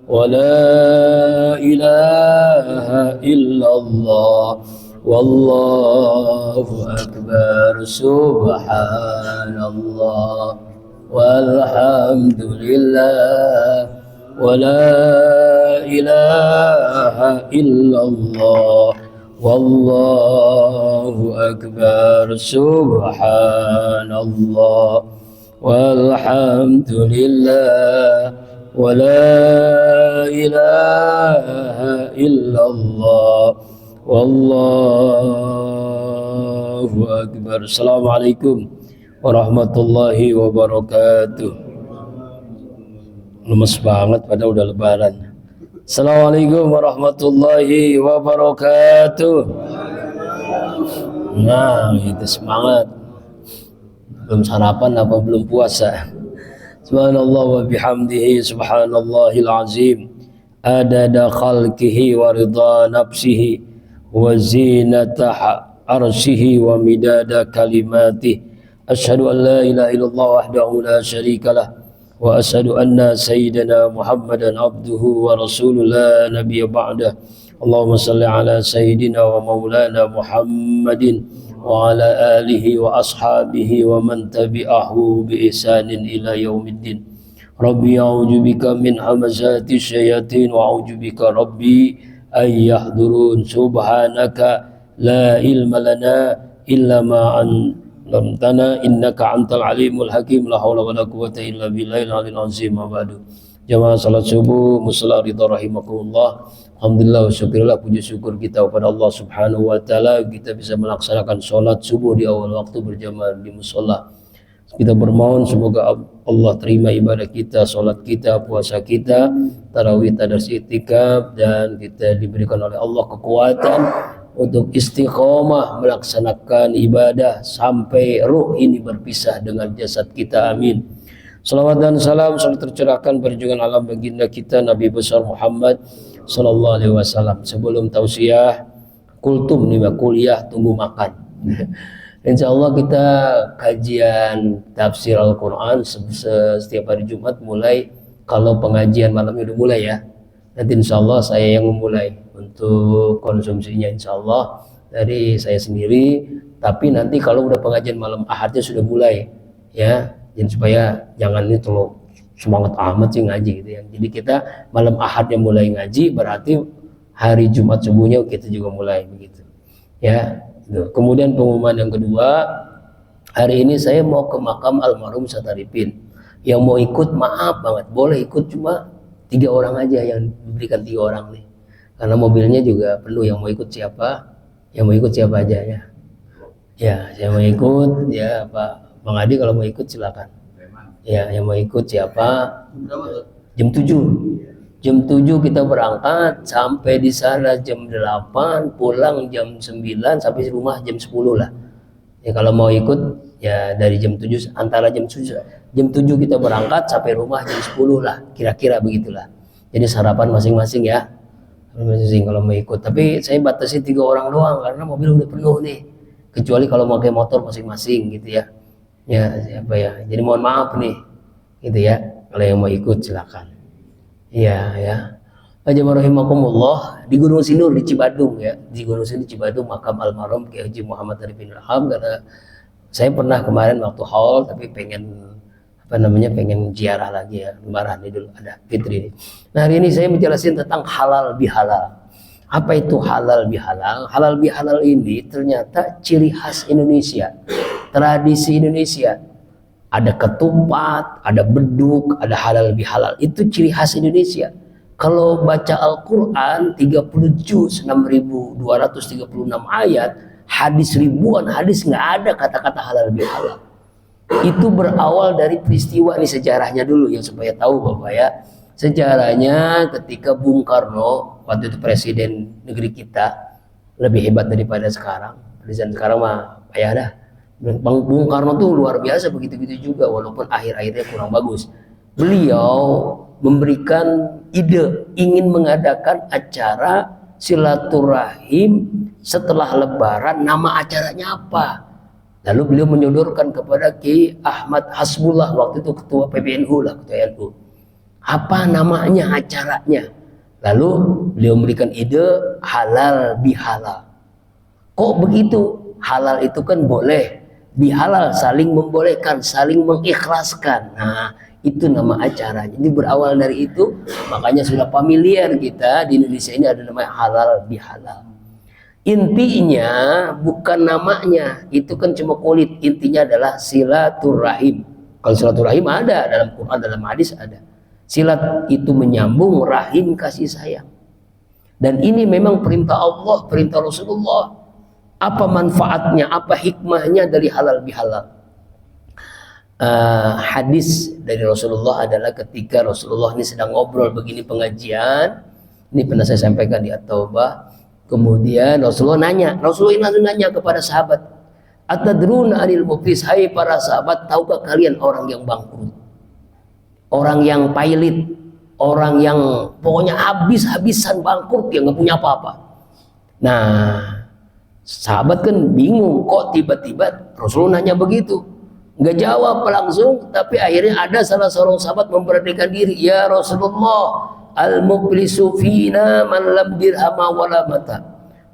ولا إله إلا الله والله أكبر سبحان الله والحمد لله ولا إله إلا الله والله أكبر سبحان الله والحمد لله ولا إله إلا الله والله أكبر. Assalamualaikum warahmatullahi wabarakatuh. Lemes banget pada udah lebaran. Assalamualaikum warahmatullahi wabarakatuh. Nah, itu semangat. Belum sarapan apa belum puasa? Subhanallah wa bihamdihi subhanallahil azim adada khalqihi wa ridha nafsihi wa zinata arshihi wa midada kalimatih. Asyhadu an la ilaha illallah wahdahu la syarikalah wa asyhadu anna sayyidana Muhammadan abduhu wa rasuluhu la nabiyya ba'dah. Allahumma salli ala sayyidina wa maulana Muhammadin wa ala alihi wa ashabihi wa man tabi'ahu bi ihsanin ila yaumiddin. Rabbi a'udzu bika min hamazati syayatin wa a'udzu bika rabbi ay yahdurun. Subhanaka la ilma lana illa ma 'allamtana innaka antal alimul hakim. La haula wala quwwata illa billahil aliyil azim. Ba'du. Jamaah salat subuh musalla ridha rahimakumullah. Alhamdulillah wa syukurillah, puji syukur kita kepada Allah subhanahu wa ta'ala kita bisa melaksanakan sholat subuh di awal waktu berjamaah di musola. Kita bermohon semoga Allah terima ibadah kita, sholat kita, puasa kita, tarawih, tadarus, i'tikaf, dan kita diberikan oleh Allah kekuatan untuk istiqomah melaksanakan ibadah sampai ruh ini berpisah dengan jasad kita. Amin. Salawat dan salam selalu tercurahkan berjungan alam baginda kita Nabi besar Muhammad sallallahu alaihi wasallam. Sebelum tausiah kultum nih kuliah tunggu makan. Insyaallah kita kajian tafsir Al-Qur'an setiap hari Jumat mulai. Kalau pengajian malamnya udah mulai ya. Nanti insyaallah saya yang memulai untuk konsumsinya insyaallah dari saya sendiri. Tapi nanti kalau udah pengajian malam Ahadnya sudah mulai ya. Jadi supaya jangan ini terlalu semangat amat sih ngaji gitu ya. Jadi kita malam Ahadnya mulai ngaji, berarti hari Jumat subuhnya kita juga mulai begitu. Ya. Gitu. Kemudian pengumuman yang kedua, hari ini saya mau ke makam almarhum Sataripin. Yang mau ikut maaf banget, boleh ikut cuma 3 orang aja, yang diberikan 3 orang nih. Karena mobilnya juga penuh. Yang mau ikut siapa? Yang mau ikut siapa aja ya? Ya, saya mau ikut ya Pak Bang Adi, kalau mau ikut silakan. Ya, yang mau ikut siapa? Jam 7. Jam 7 kita berangkat, sampai di sana jam 8, pulang jam 9, sampai rumah jam 10 lah. Ya kalau mau ikut ya dari jam 7, antara jam 7 kita berangkat sampai rumah jam 10 lah, kira-kira begitulah. Jadi sarapan masing-masing ya. Masing-masing kalau mau ikut. Tapi saya batasi 3 orang doang karena mobil udah penuh nih. Kecuali kalau mau pakai motor masing-masing gitu ya. Ya siapa ya, jadi mohon maaf nih gitu ya, kalau yang mau ikut silakan. Iya ya. Jamaah rahimakumullah, di Gunung Sindur di Cibadung ya, di Gunung Sindur di Cibadung makam almarhum Kiai Haji Muhammad Arifin Ilham. Karena saya pernah kemarin waktu haul tapi pengen pengen ziarah lagi ya, lebaran dulu ada fitri. Nah hari ini saya menjelaskan tentang halal bihalal. Apa itu halal bihalal? Halal bihalal ini ternyata ciri khas Indonesia, tradisi Indonesia. Ada ketupat, ada beduk, ada halal bihalal. Itu ciri khas Indonesia. Kalau baca Al-Quran 30 juz, 6.236 ayat, hadis ribuan hadis, nggak ada kata-kata halal bihalal. Itu berawal dari peristiwa, ini sejarahnya dulu ya supaya tahu Bapak ya. Sejarahnya ketika Bung Karno, waktu itu presiden negeri kita, lebih hebat daripada sekarang. Presiden sekarang mah ya dah. Bung Karno tuh luar biasa begitu-gitu juga, walaupun akhir-akhirnya kurang bagus. Beliau memberikan ide ingin mengadakan acara silaturahim setelah Lebaran. Nama acaranya apa? Lalu beliau menyodorkan kepada Ki Ahmad Hasbullah, waktu itu ketua PBNU lah, ketua NU. Apa namanya, acaranya? Lalu beliau memberikan ide halal bihalal. Kok begitu? Halal itu kan boleh, bihalal saling membolehkan, saling mengikhlaskan. Nah, itu nama acaranya. Jadi berawal dari itu, makanya sudah familiar kita di Indonesia ini ada namanya halal bihalal. Intinya bukan namanya, itu kan cuma kulit. Intinya adalah silaturahim. Kalau silaturahim ada dalam Quran, dalam hadis ada. Silat itu menyambung, rahim kasih sayang. Dan ini memang perintah Allah, perintah Rasulullah. Apa manfaatnya, apa hikmahnya dari halal bihalal? Hadis dari Rasulullah adalah ketika Rasulullah ini sedang ngobrol begini pengajian, ini pernah saya sampaikan di At-Taubah. Kemudian Rasulullah nanya kepada sahabat, atadruna anil muflis, hai para sahabat, tahukah kalian orang yang bangkrut, orang yang pailit, orang yang pokoknya habis-habisan bangkrut, yang nggak punya apa-apa? Nah, sahabat kan bingung, kok tiba-tiba Rasulullah nanya begitu. Nggak jawab langsung, tapi akhirnya ada salah seorang sahabat memberanikan diri, ya Rasulullah, al-muflisu fina man lam dirhama wala mata.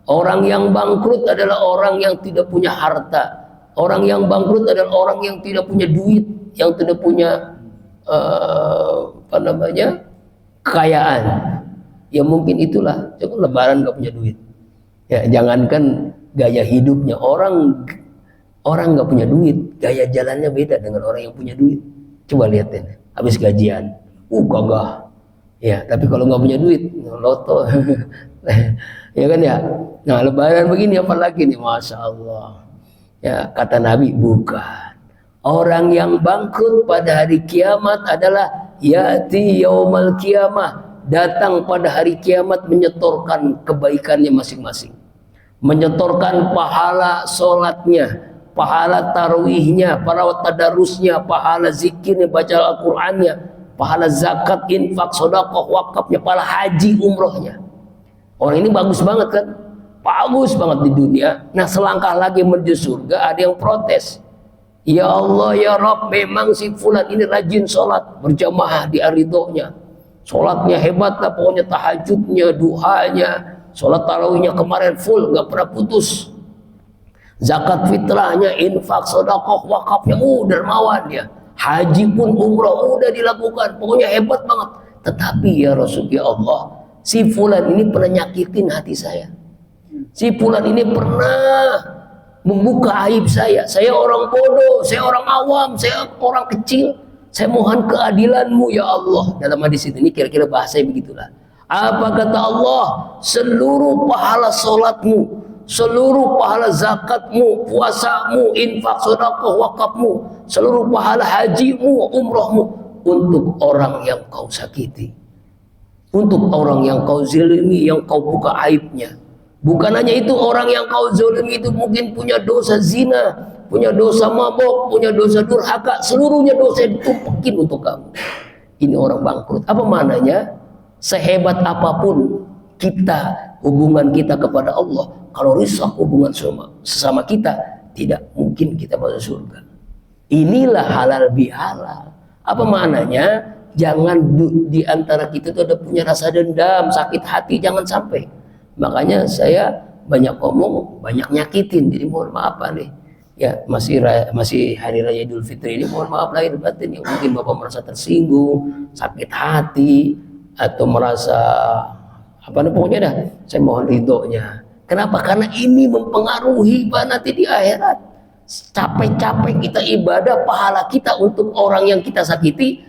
Orang yang bangkrut adalah orang yang tidak punya harta. Orang yang bangkrut adalah orang yang tidak punya duit, yang tidak punya kekayaan. Ya mungkin itulah, cukup lebaran nggak punya duit. Ya, jangankan gaya hidupnya, orang nggak punya duit, gaya jalannya beda dengan orang yang punya duit. Coba lihatin, habis gajian, gagah. Ya, tapi kalau nggak punya duit, loto, ya kan ya. Nah, lebaran begini apalagi nih, masya Allah. Ya, kata Nabi, bukan. Orang yang bangkrut pada hari kiamat adalah yati yaumal kiamah, datang pada hari kiamat menyetorkan kebaikannya masing-masing, menyetorkan pahala sholatnya, pahala tarawihnya, pahala tadarusnya, pahala zikirnya, baca Al-Qur'annya, pahala zakat, infak, sedekah, wakafnya, pahala haji, umrohnya. Orang ini bagus banget kan? Bagus banget di dunia. Nah, selangkah lagi menuju surga ada yang protes. Ya Allah, ya Rabb, memang si fulan ini rajin sholat berjamaah di ridhonya. Sholatnya hebat lah, pokoknya tahajudnya, duhanya, sholat tarawihnya kemarin full, nggak pernah putus. Zakat fitrahnya, infak, sedekah, wakafnya, dermawan dia. Haji pun, umroh udah dilakukan, pokoknya hebat banget. Tetapi ya Rasul, ya Allah, si fulan ini pernah nyakitin hati saya. Si fulan ini pernah membuka aib saya. Saya orang bodoh, saya orang awam, saya orang kecil. Saya mohon keadilanmu ya Allah. Dalam hadis ini kira-kira bahasanya begitulah. Apa kata Allah? Seluruh pahala sholatmu, seluruh pahala zakatmu, puasamu, infak, sedekah, wakafmu, seluruh pahala hajimu, umrohmu, untuk orang yang kau sakiti, untuk orang yang kau zalimi, yang kau buka aibnya. Bukan hanya itu, orang yang kau zalimi itu mungkin punya dosa zina, punya dosa mabok, punya dosa durhaka, seluruhnya dosa ditumpukin untuk kamu. Ini orang bangkrut. Apa maknanya? Sehebat apapun kita, hubungan kita kepada Allah, kalau rusak hubungan sesama kita, tidak mungkin kita masuk surga. Inilah halal bihalal. Apa maknanya? Jangan di antara kita itu ada punya rasa dendam, sakit hati, jangan sampai. Makanya saya banyak ngomong, banyak nyakitin. Jadi mohon maaf Pak nih. Ya, masih hari raya Idul Fitri ini, mohon maaf lahir batin ya. Mungkin Bapak merasa tersinggung, sakit hati, atau merasa pokoknya dah, saya mohon ridhonya. Kenapa? Karena ini mempengaruhi Pak nanti di akhirat. Capek-capek kita ibadah, pahala kita untuk orang yang kita sakiti,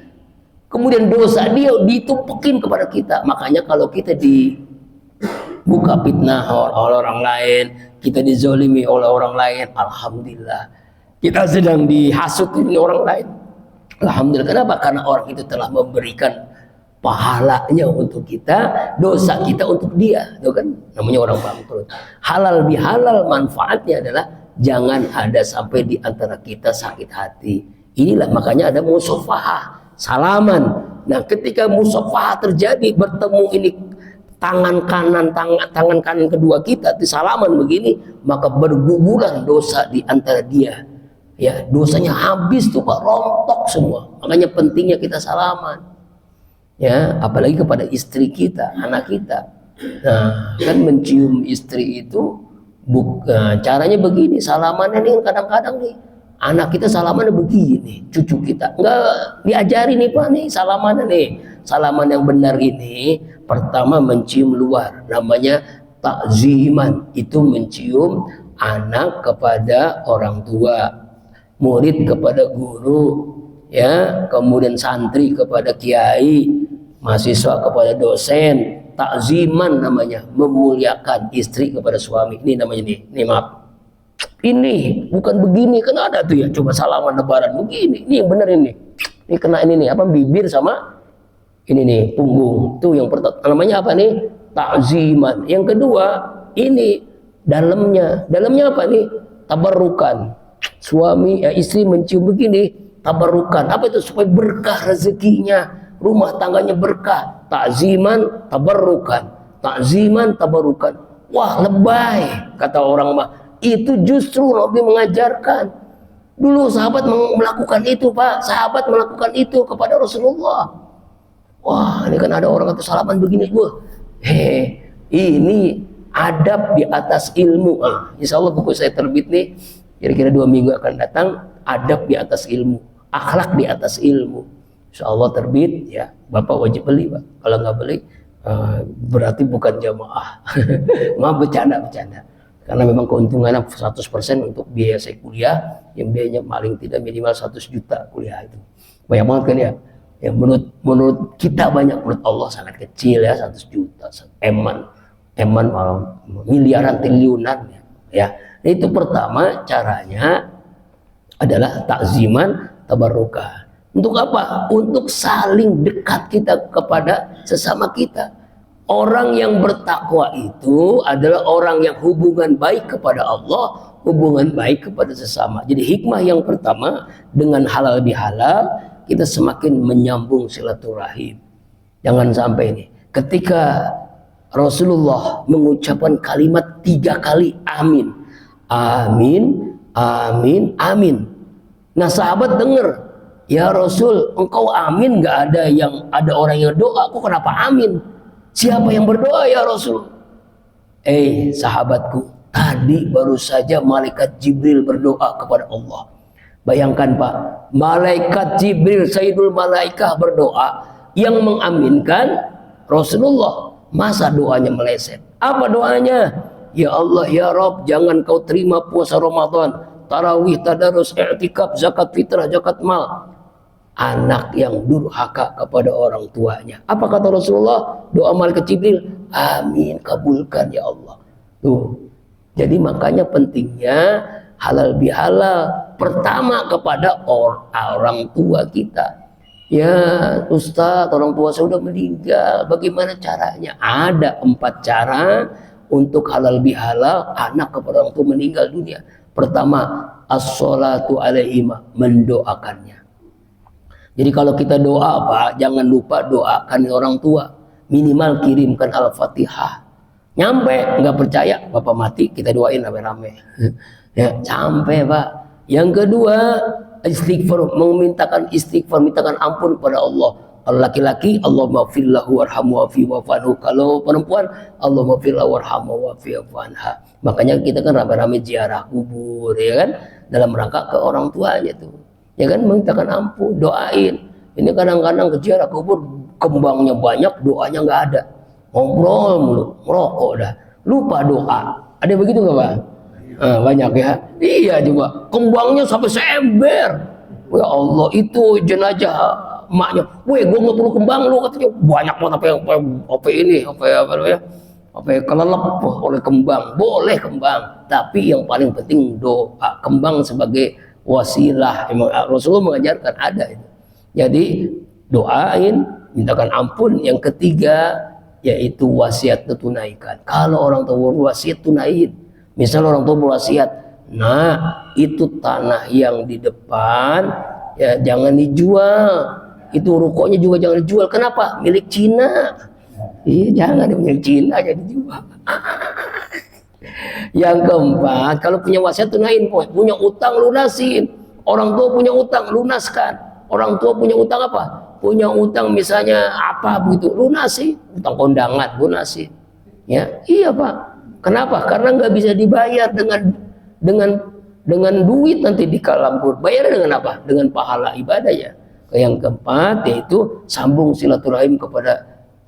kemudian dosa dia ditumpukin kepada kita. Makanya kalau kita dibuka fitnah oleh orang lain, kita dizolimi oleh orang lain, alhamdulillah. Kita sedang dihasut oleh orang lain, alhamdulillah. Kenapa? Karena orang itu telah memberikan pahalanya untuk kita, dosa kita untuk dia. Itu kan namanya orang bangkrut. Halal bihalal manfaatnya adalah jangan ada sampai di antara kita sakit hati. Inilah makanya ada musafahah, salaman. Nah, ketika musafahah terjadi, bertemu ini tangan kanan kedua kita di salaman begini, maka berguguran dosa di antara dia. Ya, dosanya habis tuh Pak, rontok semua. Makanya pentingnya kita salaman. ya, apalagi kepada istri kita, anak kita. Nah, kan mencium istri itu caranya begini, salamannya nih kadang-kadang nih anak kita salamannya begini, cucu kita nggak diajari nih Pak nih salamannya nih. Salaman yang benar ini pertama mencium luar, namanya takziman, itu mencium anak kepada orang tua, murid kepada guru, ya, kemudian santri kepada kiai, mahasiswa kepada dosen. Takziman namanya, memuliakan istri kepada suami. Ini namanya nih maaf, ini bukan begini, kan ada tuh ya, coba salaman lebaran begini, ini yang bener ini kena ini nih apa, bibir sama ini nih punggung, tuh yang pertama namanya apa nih, takziman. Yang kedua ini dalamnya apa nih, tabarukan. Suami ya istri mencium begini, tabarukan. Apa itu? Supaya berkah rezekinya, rumah tangganya berkah. Takziman, tabarukan. Takziman, tabarukan. Wah, lebay kata orang mah. Itu justru Nabi mengajarkan. Dulu sahabat melakukan itu, Pak. Sahabat melakukan itu kepada Rasulullah. Wah, ini kan ada orang kata salaman begini, ini adab di atas ilmu. Insya Allah buku saya terbit nih, kira-kira 2 minggu akan datang. Adab di atas ilmu, akhlak di atas ilmu. Insya Allah terbit, ya, Bapak wajib beli, Pak. Kalau nggak beli, berarti bukan jamaah. Maaf, bercanda. Karena memang keuntungannya 100% untuk biaya saya kuliah, yang biayanya paling tidak minimal 100 juta kuliah itu. Banyak banget kan ya? Ya menurut kita banyak, menurut Allah sangat kecil ya, 100 juta. Eman miliaran, triliunan ya. Itu pertama caranya adalah takziman, tabarrukah. Untuk apa? Untuk saling dekat kita kepada sesama kita. Orang yang bertakwa itu adalah orang yang hubungan baik kepada Allah, hubungan baik kepada sesama. Jadi hikmah yang pertama, dengan halal bihalal kita semakin menyambung silaturahim. Jangan sampai ini, ketika Rasulullah mengucapkan kalimat 3 kali amin, amin, amin, amin. Nah sahabat dengar, ya Rasul, engkau amin, nggak ada orang yang doa, kok kenapa amin? Siapa yang berdoa ya Rasul? Sahabatku, tadi baru saja malaikat Jibril berdoa kepada Allah. Bayangkan Pak, malaikat Jibril, Sayyidul Malaikah berdoa, yang mengaminkan Rasulullah. Masa doanya meleset? Apa doanya? Ya Allah, ya Rabb, jangan kau terima puasa Ramadan, tarawih, tadarus, i'tikaf, zakat fitrah, zakat mal. Anak yang durhaka kepada orang tuanya. Apa kata Rasulullah? Doa malaikat Jibril, amin, kabulkan ya Allah. Tuh. Jadi makanya pentingnya halal bihalal pertama kepada orang tua kita. Ya Ustaz, orang tua saya sudah meninggal, bagaimana caranya? Ada 4 cara untuk halal bihalal anak kepada orang tua meninggal dunia. Pertama, as-sholatu alaihima, mendoakannya. Jadi kalau kita doa Pak, jangan lupa doakan orang tua. Minimal kirimkan Al-Fatihah. Nyampe, nggak percaya, Bapak mati, kita doain rame-rame. Ya, sampai Pak. Yang kedua, istighfar, memintakan istighfar, mintakan ampun kepada Allah. Kalau laki-laki, Allahumma firlahu warhamu wa'fi wa'fanhu. Kalau perempuan, Allahumma firlahu warhamu wa'fi wa'fanha. Makanya kita kan rame-rame ziarah kubur, ya kan? Dalam rangka ke orang tuanya tuh. Ya kan, memintakan ampun, doain. Ini kadang-kadang ke ziarah kubur, kembangnya banyak, doanya nggak ada. Ngobrol mulu, ngerokok dah. Lupa doa. Ada begitu nggak Pak? Banyak ya. Iya juga. Kembangnya sampai seember. Ya Allah, itu jenazah emaknya. Weh, gue nggak perlu kembang lu, katanya. Banyak banget apa ini, apa namanya? Apa kelelep oleh kembang. Boleh kembang, tapi yang paling penting doa. Kembang sebagai wasilah. Emang Rasulullah mengajarkan ada itu. Jadi doain, mintakan ampun. Yang ketiga yaitu wasiat ditunaikan. Kalau orang tua berwasiat, tunain. Misal orang tua berwasiat, nah itu tanah yang di depan ya jangan dijual. Itu rukonya juga jangan dijual. Kenapa? Milik Cina. Iya, jangan milik Cina jadi dijual. Yang keempat, kalau punya wasiat tunain, punya utang lunasin. Orang tua punya utang lunaskan. Orang tua punya utang apa? punya utang misalnya apa begitu, lunasi. Utang kondangan, lunasi. Ya, iya Pak. Kenapa? Karena nggak bisa dibayar dengan duit nanti di kalam kubur. Bayar dengan apa? Dengan pahala ibadah ya. Yang keempat yaitu sambung silaturahim kepada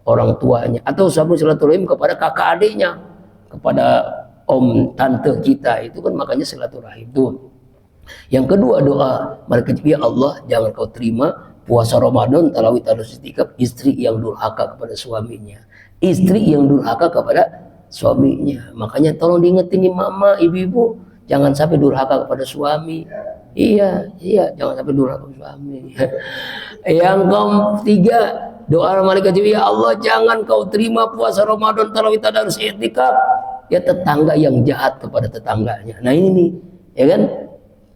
orang tuanya atau sambung silaturahim kepada kakak adiknya, kepada om tante kita, itu kan makanya silaturahim tuh. Yang kedua doa malaikat, ya Allah jangan kau terima puasa Ramadan tarawih tadarus itikaf istri yang durhaka kepada suaminya, istri yang durhaka kepada suaminya. Makanya tolong diingetin nih mama, ibu-ibu, jangan sampai durhaka kepada suami. Iya, jangan sampai durhaka kepada suami. Yang ketiga, doa malaikat, ya Allah jangan kau terima puasa Ramadan tarawih tadarus itikaf ya tetangga yang jahat kepada tetangganya. Nah ini nih, ya kan?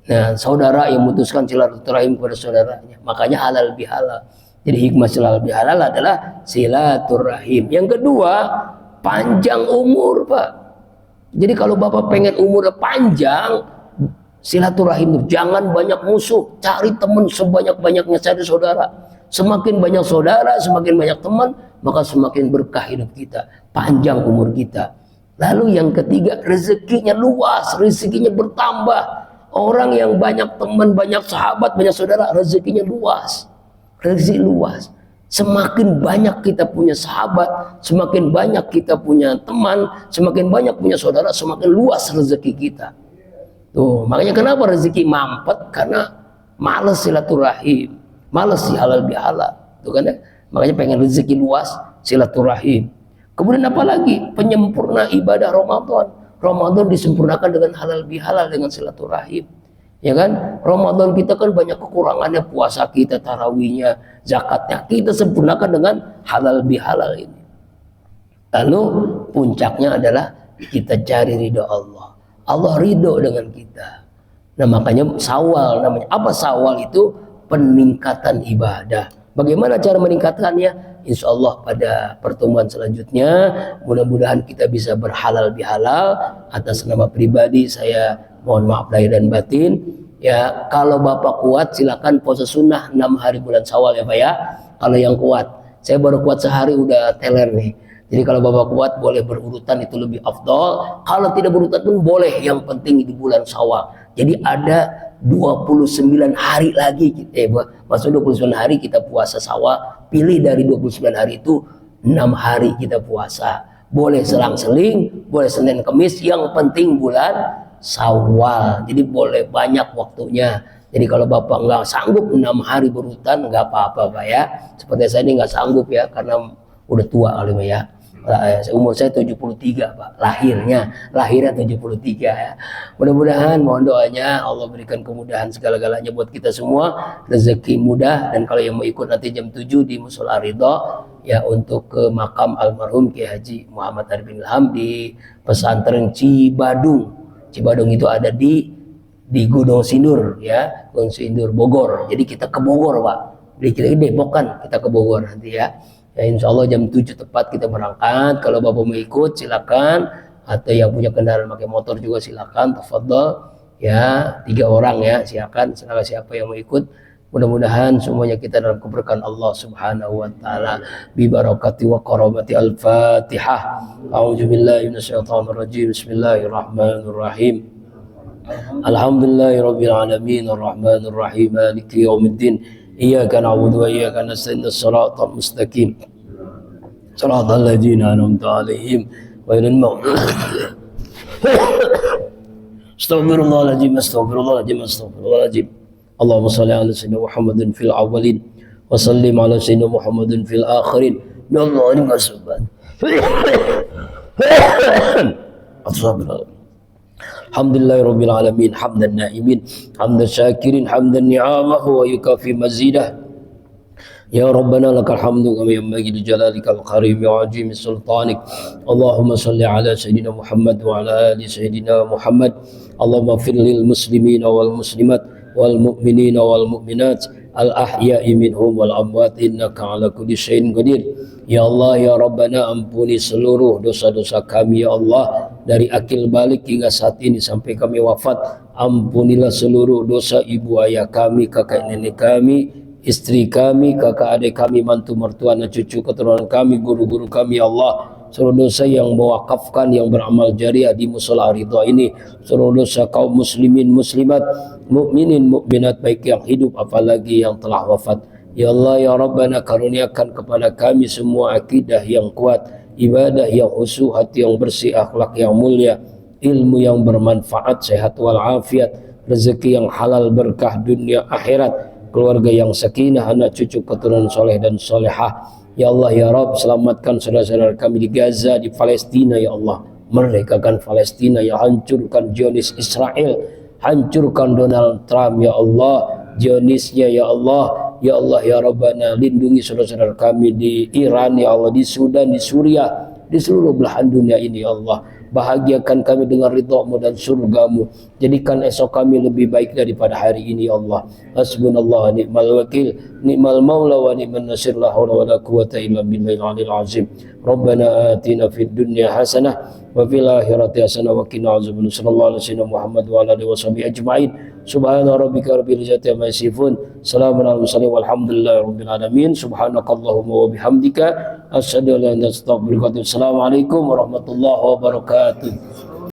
Nah, saudara yang memutuskan silaturahim kepada saudaranya, makanya halal bihalal. Jadi hikmah halal bihalal adalah silaturahim. Yang kedua, panjang umur, Pak. Jadi kalau Bapak pengen umur panjang, silaturahim, jangan banyak musuh, cari teman sebanyak-banyaknya, cari saudara. Semakin banyak saudara, semakin banyak teman, maka semakin berkah hidup kita, panjang umur kita. Lalu yang ketiga, rezekinya luas, rezekinya bertambah. Orang yang banyak teman, banyak sahabat, banyak saudara, rezekinya luas. Rezeki luas. Semakin banyak kita punya sahabat, semakin banyak kita punya teman, semakin banyak punya saudara, semakin luas rezeki kita. Tuh, makanya kenapa rezeki mampet? Karena malas silaturahim, malas si halal bihalal. Tuh kan ya? Makanya pengen rezeki luas, silaturahim. Kemudian apa lagi? Penyempurna ibadah Ramadan. Ramadan disempurnakan dengan halal bihalal, dengan silaturahim. Ya kan? Ramadan kita kan banyak kekurangannya, puasa kita, tarawihnya, zakatnya. Kita sempurnakan dengan halal bihalal ini. Lalu puncaknya adalah kita cari ridho Allah. Allah ridho dengan kita. Nah makanya Syawal namanya. Apa Syawal itu? Peningkatan ibadah. Bagaimana cara meningkatkannya? Insya Allah pada pertemuan selanjutnya mudah-mudahan kita bisa berhalal bihalal. Atas nama pribadi saya mohon maaf lahir dan batin. Ya, kalau Bapak kuat silakan puasa sunnah 6 hari bulan Syawal ya Pak ya. Kalau yang kuat, saya baru kuat sehari udah teler nih. Jadi kalau Bapak kuat boleh berurutan, itu lebih afdol. Kalau tidak berurutan pun boleh, yang penting di bulan Syawal. Jadi ada 29 hari lagi kita, maksud 29 hari kita puasa Syawal. Pilih dari 29 hari itu 6 hari kita puasa. Boleh selang-seling, boleh Senin Kemis, yang penting bulan Syawal. Jadi boleh banyak waktunya. Jadi kalau Bapak nggak sanggup 6 hari berurutan, nggak apa-apa Pak ya. Seperti saya ini nggak sanggup ya, karena udah tua kali Pak ya. Umur saya 73 Pak, lahirnya 73 ya. Mudah-mudahan mohon doanya Allah berikan kemudahan segala-galanya buat kita semua, rezeki mudah. Dan kalau yang mau ikut nanti jam 7 di Mushola Ridho ya, untuk ke makam almarhum Kiai Haji Muhammad Arif bin Ilham di pesantren Cibadung. Cibadung itu ada di Gunung Sindur ya, Gunung Sindur Bogor. Jadi kita ke Bogor Pak, kita ke Depok kan, kita ke Bogor nanti ya. Ya insya Allah jam 7 tepat kita berangkat. Kalau Bapak mau ikut silakan, atau yang punya kendaraan pakai motor juga silakan, tafadhol ya, 3 orang ya, silakan siapa yang mau ikut. Mudah-mudahan semuanya kita dalam keberkahan Allah Subhanahu wa taala, bi barakati wa karamati al-Fatihah. A'udzubillahi minasyaitonir rajim. Bismillahirrahmanirrahim. Alhamdulillahirabbil alamin arrahmanir rahim maliki yaumiddin. Iyyaka na'budu wa iyyaka nasta'in shiratal mustaqim shiratal ladzina an'amta 'alaihim ghairil maghdubi. Astaghfirullahaladzim, astaghfirullahaladzim. Allahumma salli ala sayyidina Muhammadin fil awwalin wa sallim ala sayyidina Muhammadin fil akhirin. Ya Allah, ini enggak sobat. Astagfirullah. Alhamdulillahirabbil alamin, hamdan na'imin, hamdan syakirin, hamdan ni'amahu wa yukafi mazidah. Ya Rabbana lakal hamdu kama yanbaghi li jalalikal karim wa 'azimi sultanik. Allahumma salli ala sayyidina Muhammad wa ala ali sayyidina Muhammad. Allahumma fir lil muslimina wal muslimat wal mu'minina wal mu'minat al ahya'i minhum wal amwat innaka ala kulli syai'in qadir. Ya Allah ya Rabbana, ampuni seluruh dosa-dosa kami ya Allah, dari akil balik hingga saat ini sampai kami wafat. Ampunilah seluruh dosa ibu ayah kami, kakek nenek kami, istri kami, kakak adik kami, mantu mertua, anak cucu keturunan kami, guru-guru kami ya Allah. Seluruh dosa yang mewakafkan, yang beramal jariah di musola ridha ini, seluruh dosa kaum muslimin muslimat, mukminin mukminat, baik yang hidup apalagi yang telah wafat. Ya Allah ya Rabbana, karuniakan kepada kami semua akidah yang kuat, ibadah yang khusyuk, hati yang bersih, akhlak yang mulia, ilmu yang bermanfaat, sehat walafiat, rezeki yang halal, berkah dunia akhirat, keluarga yang sakinah, anak cucu keturunan soleh dan solehah. Ya Allah ya Rabb, selamatkan saudara-saudara kami di Gaza, di Palestina ya Allah. Merdekakan Palestina, ya hancurkan Zionis Israel, hancurkan Donald Trump ya Allah, Zionisnya ya Allah. Ya Allah ya Rabbana, lindungi saudara-saudara kami di Iran ya Allah, di Sudan, di Suriah, di seluruh belahan dunia ini ya Allah. Bahagiakan kami dengan ridha-Mu dan surga-Mu. Jadikan esok kami lebih baik daripada hari ini ya Allah. Hasbunallah ni'mal wakil, ni'mal maula wa ni'man nasir, la haula wa la quwata illa billahil aliyil azim. Rabbana atina fid dunya hasanah wa fil akhirati hasanah wa qina azabannar. Sallallahu alaihi wasallam Muhammad wa ala alihi washabihi ajmain. Subhana rabbika rabbil izzati amma yasifun. Salamun alal mursalin walhamdulillahi rabbil alamin. Subhanakallahumma wa bihamdika asyhadu an la ilaha illa anta astaghfiruka wa atubu ilaik. Assalamualaikum warahmatullahi wabarakatuh.